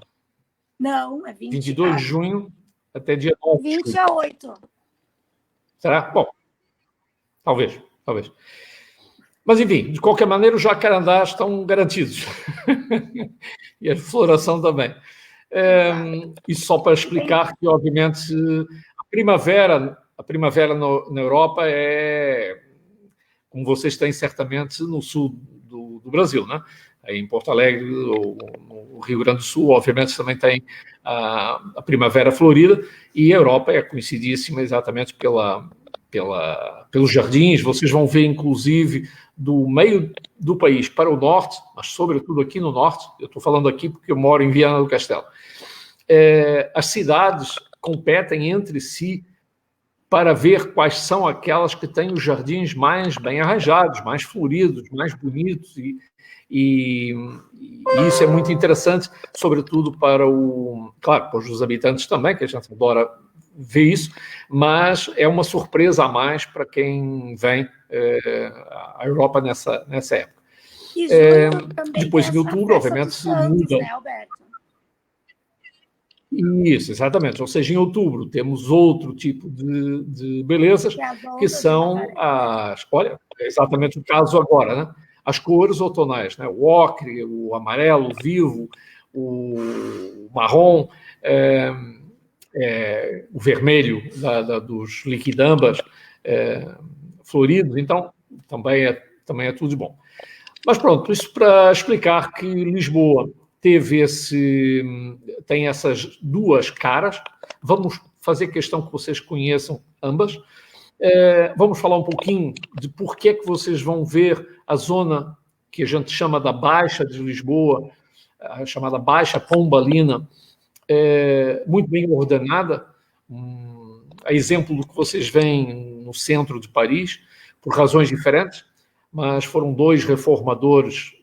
Não, é 22 de junho até dia 9. 20 a 8. Será? Bom, talvez. Mas, enfim, de qualquer maneira, os jacarandás estão garantidos. E a floração também. Isso só para explicar que, obviamente, a primavera na Europa é, como vocês têm certamente no sul do Brasil, né? Em Porto Alegre, ou no Rio Grande do Sul, obviamente, também tem a primavera florida, e a Europa é conhecidíssima exatamente pelos jardins. Vocês vão ver, inclusive, do meio do país para o norte, mas sobretudo aqui no norte, eu estou falando aqui porque eu moro em Viana do Castelo, as cidades competem entre si para ver quais são aquelas que têm os jardins mais bem arranjados, mais floridos, mais bonitos, e isso é muito interessante, sobretudo para os habitantes também, que a gente adora ver isso, mas é uma surpresa a mais para quem vem à Europa nessa época. E junho depois de outubro, obviamente, se muda. Né, Alberto? Isso, exatamente. Ou seja, em outubro temos outro tipo de belezas, que são olha, é exatamente o caso agora, né? As cores outonais, né? O ocre, o amarelo, o vivo, o marrom, o vermelho dos liquidambas floridos. Então, também é tudo de bom. Mas pronto, isso para explicar que Lisboa tem essas duas caras. Vamos fazer questão que vocês conheçam ambas. Vamos falar um pouquinho de por que vocês vão ver a zona que a gente chama da Baixa de Lisboa, a chamada Baixa Pombalina, muito bem ordenada, a exemplo do que vocês veem no centro de Paris, por razões diferentes, mas foram dois reformadores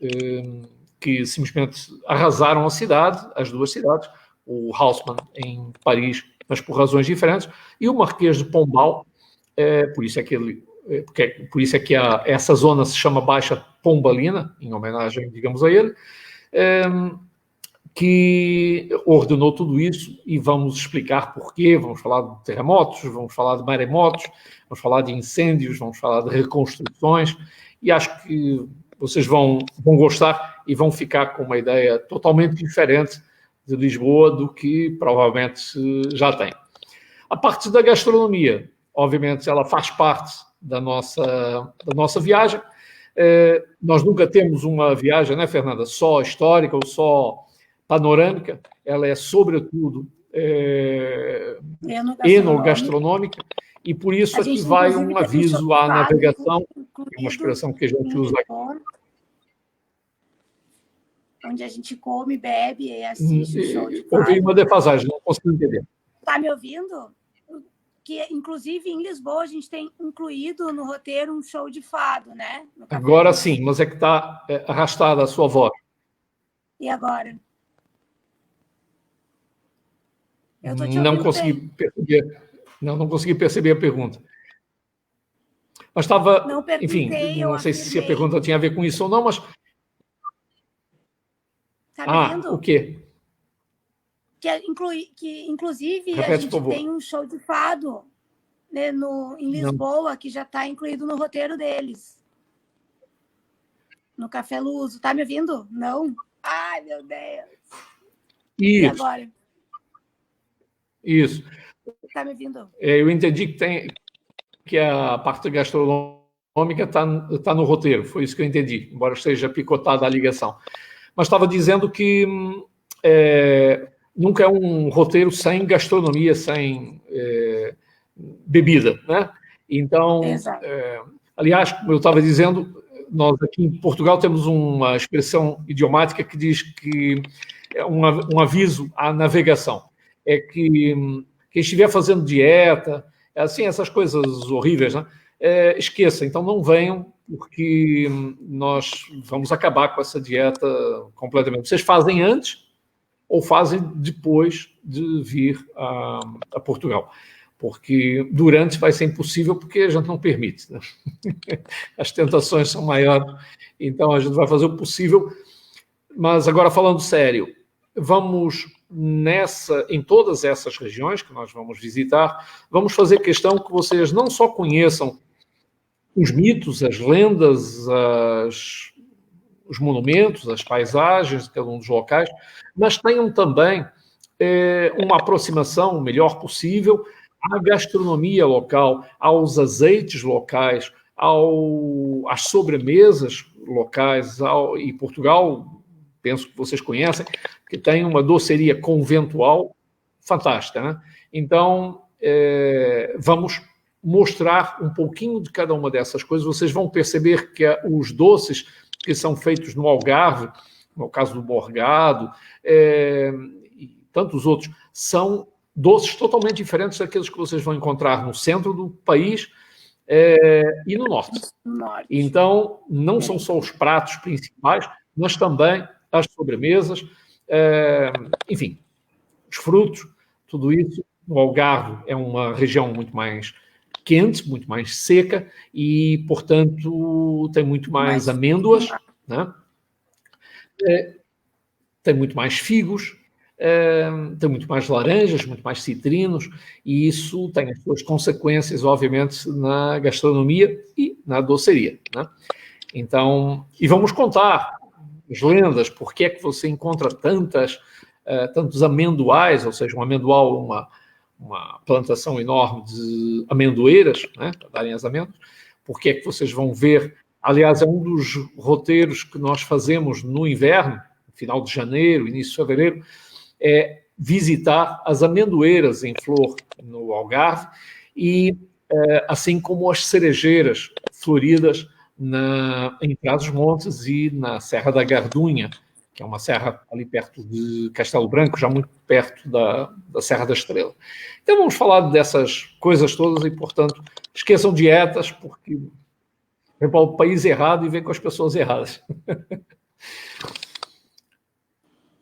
que simplesmente arrasaram a cidade, as duas cidades, o Haussmann em Paris, mas por razões diferentes, e o Marquês de Pombal, por isso é que essa zona se chama Baixa Pombalina, em homenagem, digamos, a ele, que ordenou tudo isso, e vamos explicar porquê. Vamos falar de terremotos, vamos falar de maremotos, vamos falar de incêndios, vamos falar de reconstruções, e acho que vocês vão gostar e vão ficar com uma ideia totalmente diferente de Lisboa do que provavelmente já têm. A parte da gastronomia, obviamente, ela faz parte da nossa viagem. Nós nunca temos uma viagem, né, Fernanda, só histórica ou só panorâmica. Ela é, sobretudo, enogastronômica, e por isso aqui vai um aviso à navegação, é uma expressão que a gente usa aqui. Onde a gente come, bebe e assiste o show de fado. Houve uma defasagem, não consigo entender. Está me ouvindo? Que, inclusive, em Lisboa, a gente tem incluído no roteiro um show de fado, né? Agora sim, mas é que está arrastada a sua voz. E agora? Eu tô te não consegui perceber. Não consegui perceber a pergunta. Mas estava... enfim, não sei se a pergunta tinha a ver com isso ou não, mas... Tá vendo? O quê? Que inclusive, repete, a gente tem um show de fado, né, em Lisboa, não, que já está incluído no roteiro deles. No Café Luso. Tá me ouvindo? Não? Ai, meu Deus. Isso. E agora? Isso. Tá me ouvindo? Eu entendi que a parte gastronômica está no roteiro. Foi isso que eu entendi, embora esteja picotada a ligação. Mas estava dizendo que nunca é um roteiro sem gastronomia, sem bebida, né? Então, aliás, como eu estava dizendo, nós aqui em Portugal temos uma expressão idiomática que diz que é um aviso à navegação. É que quem estiver fazendo dieta, assim, essas coisas horríveis, né? Esqueça, então não venham, porque nós vamos acabar com essa dieta completamente. Vocês fazem antes ou fazem depois de vir a Portugal? Porque durante vai ser impossível, porque a gente não permite, né? As tentações são maiores, então a gente vai fazer o possível. Mas agora, falando sério, vamos em todas essas regiões que nós vamos visitar, vamos fazer questão que vocês não só conheçam os mitos, as lendas, os monumentos, as paisagens de cada um dos locais, mas tenham também uma aproximação o melhor possível à gastronomia local, aos azeites locais, às sobremesas locais, e Portugal, penso que vocês conhecem, que tem uma doceria conventual fantástica, né? Então, vamos mostrar um pouquinho de cada uma dessas coisas. Vocês vão perceber que os doces que são feitos no Algarve, no caso do Borgado, e tantos outros, são doces totalmente diferentes daqueles que vocês vão encontrar no centro do país e no norte. Então, não são só os pratos principais, mas também as sobremesas, enfim, os frutos, tudo isso. O Algarve é uma região muito mais quente, muito mais seca e, portanto, tem muito mais amêndoas, né? Tem muito mais figos, tem muito mais laranjas, muito mais citrinos, e isso tem as suas consequências, obviamente, na gastronomia e na doceria, né? Então, e vamos contar as lendas, porque é que você encontra tantos amendoais, ou seja, um amendoal, uma plantação enorme de amendoeiras, né, para darem as amêndoas. Porque é que vocês vão ver, aliás, é um dos roteiros que nós fazemos no inverno, no final de janeiro, início de fevereiro, é visitar as amendoeiras em flor no Algarve, e assim como as cerejeiras floridas em Trás-os-Montes e na Serra da Gardunha, que é uma serra ali perto de Castelo Branco, já muito perto da Serra da Estrela. Então vamos falar dessas coisas todas e, portanto, esqueçam dietas, porque vem para o país errado e vem com as pessoas erradas.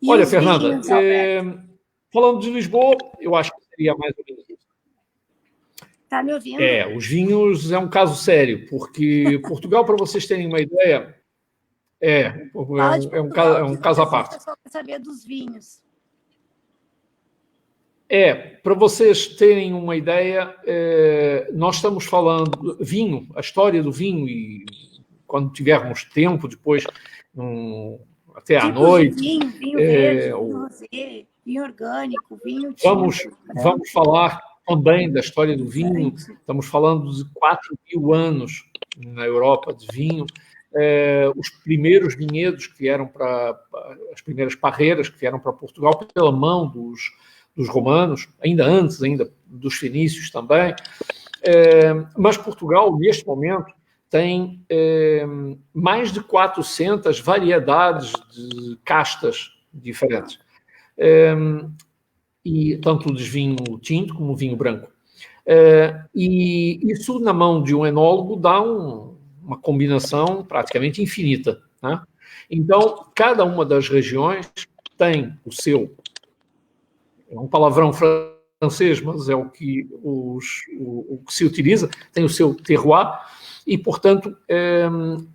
Olha, Fernanda, falando de Lisboa, eu acho que seria mais ou menos isso. Está me ouvindo? Os vinhos é um caso sério, porque Portugal, para vocês terem uma ideia, é um caso à parte. O pessoal quer saber dos vinhos. Para vocês terem uma ideia, nós estamos falando vinho, a história do vinho, e quando tivermos tempo depois, até à noite. Vinho verde, vinho rosé, vinho orgânico, vinho tinto. Vamos falar também da história do vinho. Estamos falando de 4.000 anos na Europa de vinho. Os primeiros vinhedos que vieram as primeiras parreiras que vieram para Portugal pela mão dos romanos, ainda antes dos fenícios também. Mas Portugal, neste momento, tem mais de 400 variedades de castas diferentes. E tanto de vinho tinto como vinho branco. E isso, na mão de um enólogo, dá uma combinação praticamente infinita, né? Então, cada uma das regiões tem o seu, é um palavrão francês, mas é o que se utiliza, tem o seu terroir, e, portanto,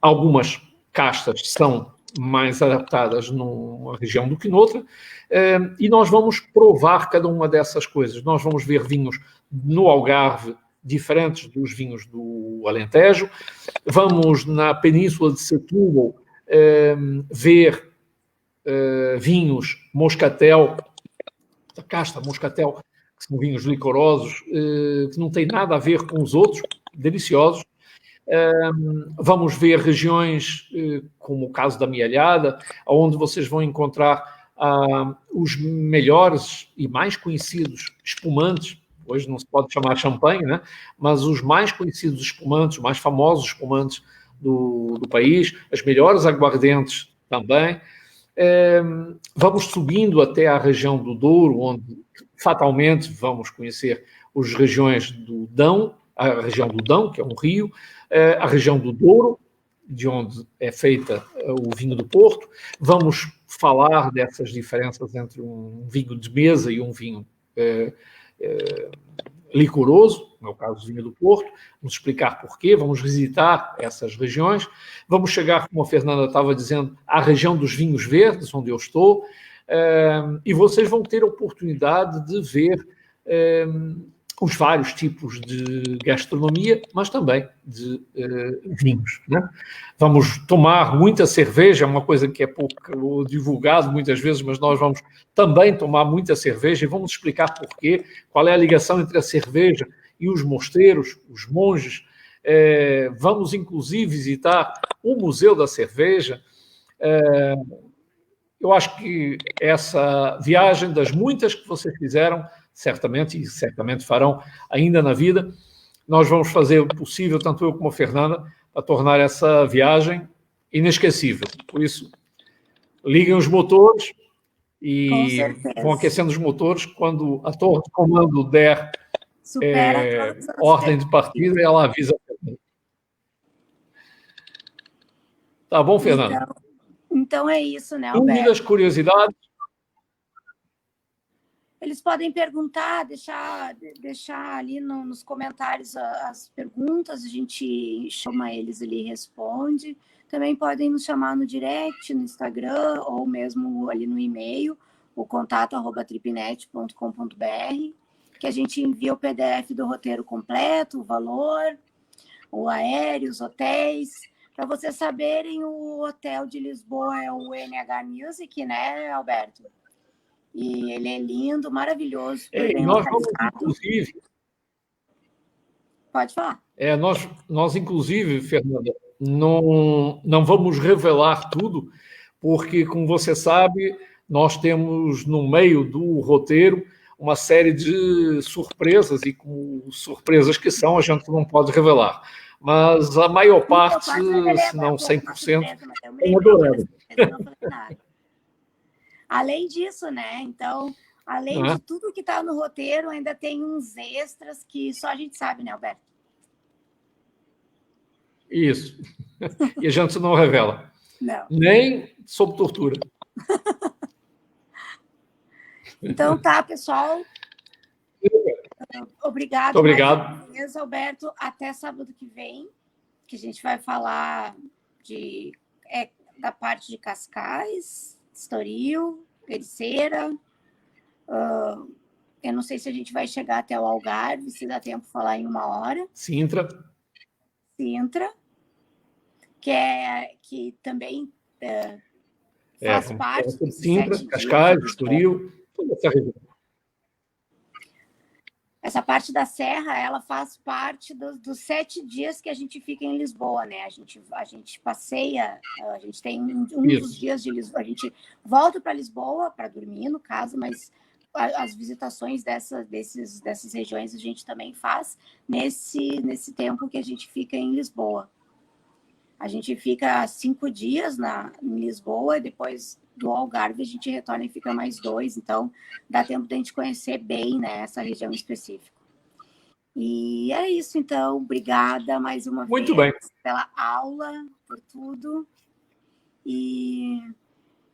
algumas castas são mais adaptadas numa região do que noutra, e nós vamos provar cada uma dessas coisas. Nós vamos ver vinhos no Algarve diferentes dos vinhos do Alentejo. Vamos, na Península de Setúbal, ver vinhos Moscatel, da casta Moscatel, que são vinhos licorosos, que não têm nada a ver com os outros, deliciosos. Vamos ver regiões, como o caso da Mielhada, onde vocês vão encontrar os melhores e mais conhecidos espumantes. Hoje não se pode chamar champanhe, né? Mas os mais conhecidos espumantes, os mais famosos espumantes do país, as melhores aguardentes também. Vamos subindo até a região do Douro, onde fatalmente vamos conhecer as regiões do Dão, a região do Dão, que é um rio, a região do Douro, de onde é feita o vinho do Porto. Vamos falar dessas diferenças entre um vinho de mesa e um vinho licoroso, no caso do vinho do Porto. Vamos explicar porquê, vamos visitar essas regiões. Vamos chegar, como a Fernanda estava dizendo, à região dos vinhos verdes, onde eu estou, e vocês vão ter a oportunidade de ver os vários tipos de gastronomia, mas também de vinhos, né? Vamos tomar muita cerveja, uma coisa que é pouco divulgado muitas vezes, mas nós vamos também tomar muita cerveja e vamos explicar porquê, qual é a ligação entre a cerveja e os mosteiros, os monges. Vamos, inclusive, visitar o Museu da Cerveja. Eu acho que essa viagem, das muitas que vocês fizeram, certamente farão ainda na vida, nós vamos fazer o possível, tanto eu como a Fernanda, para tornar essa viagem inesquecível. Por isso, liguem os motores e vão aquecendo os motores. Quando a torre de comando der ordem de partida, ela avisa. Tá bom, Fernanda? Então é isso, né, Alberto? Dúvidas, curiosidades? Eles podem perguntar, deixar ali nos comentários as perguntas, a gente chama eles ali e responde. Também podem nos chamar no direct, no Instagram, ou mesmo ali no e-mail, o contato@tripnet.com.br, que a gente envia o PDF do roteiro completo, o valor, o aéreo, os hotéis. Para vocês saberem, o hotel de Lisboa é o NH Music, né, Alberto? E ele é lindo, maravilhoso. Nós vamos, inclusive... Pode falar. Nós, inclusive, Fernanda, não vamos revelar tudo, porque, como você sabe, nós temos no meio do roteiro uma série de surpresas, e com surpresas que são, a gente não pode revelar. Mas a maior parte, se não 100%, é adorável. Além disso, né? Então, além de tudo que está no roteiro, ainda tem uns extras que só a gente sabe, né, Alberto? Isso. E a gente não revela. Não. Nem sob tortura. Então tá, pessoal. Obrigado. Muito obrigado. Mais uma vez, Alberto. Até sábado que vem, que a gente vai falar da parte de Cascais, Estoril, Terceira. Eu não sei se a gente vai chegar até o Algarve, se dá tempo de falar em 1 hora. Sintra, que também faz parte dos Sintra, Cascais, Estoril, toda essa região. Essa parte da Serra, ela faz parte dos 7 dias que a gente fica em Lisboa, né? A gente passeia, a gente tem dos dias de Lisboa, a gente volta para Lisboa para dormir, no caso, mas as visitações dessas regiões a gente também faz nesse tempo que a gente fica em Lisboa. A gente fica 5 dias em Lisboa, e depois do Algarve a gente retorna e fica mais 2, então dá tempo de a gente conhecer bem, né, essa região específica. E é isso, então. Obrigada mais uma vez pela aula, por tudo. E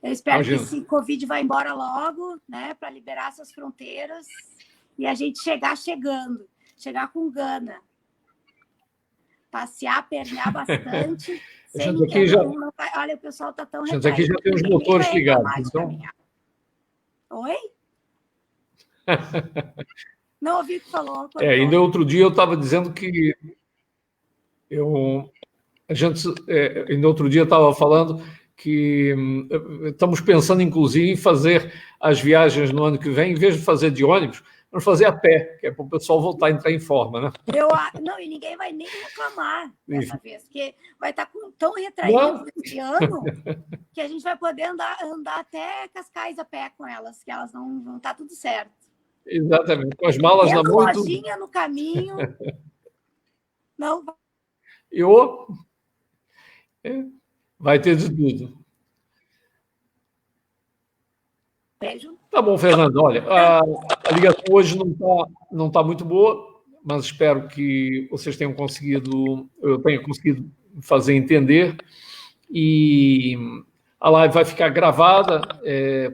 eu espero que esse Covid vá embora logo, né, para liberar essas fronteiras e a gente chegar com gana. Passear, pernear bastante. Olha, o pessoal está tão retraído. Aqui já tem os motores ligados. Então... Oi? Não ouvi o que falou. Ainda outro dia eu estava dizendo que ainda outro dia estava falando que estamos pensando, inclusive, em fazer as viagens no ano que vem, em vez de fazer de ônibus, vamos fazer a pé, que é para o pessoal voltar a entrar em forma, né? Não, e ninguém vai nem reclamar dessa vez, porque vai estar tão retraído esse ano que a gente vai poder andar até Cascais a pé com elas, que elas não vão estar tudo certo. Exatamente, com as malas na mão. Lojinha no caminho. Não. Vai ter de tudo. Beijo. Tá bom, Fernando. Olha, a ligação hoje não tá muito boa, mas espero que vocês tenham conseguido, eu tenha conseguido fazer entender. E a live vai ficar gravada,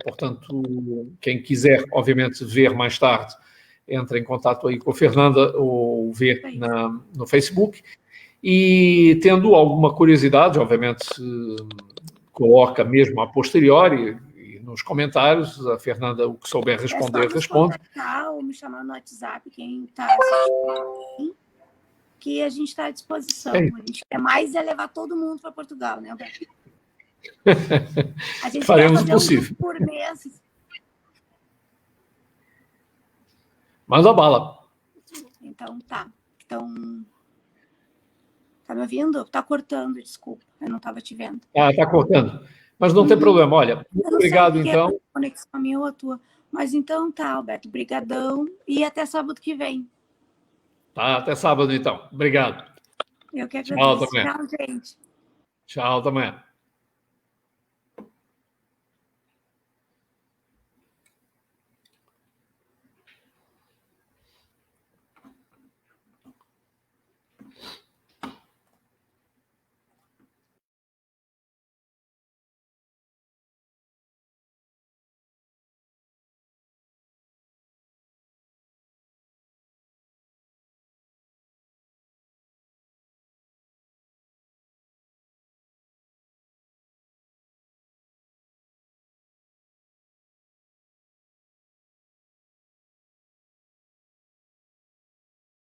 portanto, quem quiser, obviamente, ver mais tarde, entra em contato aí com a Fernanda ou vê no Facebook. E tendo alguma curiosidade, obviamente, coloca mesmo a posteriori nos comentários, a Fernanda, o que souber responder, responde. Ou me chamar no WhatsApp, quem está assistindo, que a gente está à disposição. A gente quer mais levar todo mundo para Portugal, né, Alberto? A gente faremos quer fazer o possível. por mês. Manda bala. Então, tá. Então, tá me ouvindo? Tá cortando, desculpa. Eu não estava te vendo. Tá cortando. Mas não tem problema. Olha, muito obrigado, então. É conexão minha ou a tua. Mas então tá, Alberto. Brigadão. E até sábado que vem. Tá, até sábado, então. Obrigado. Eu que agradeço. Tchau, também. Tchau, gente. Tchau, também.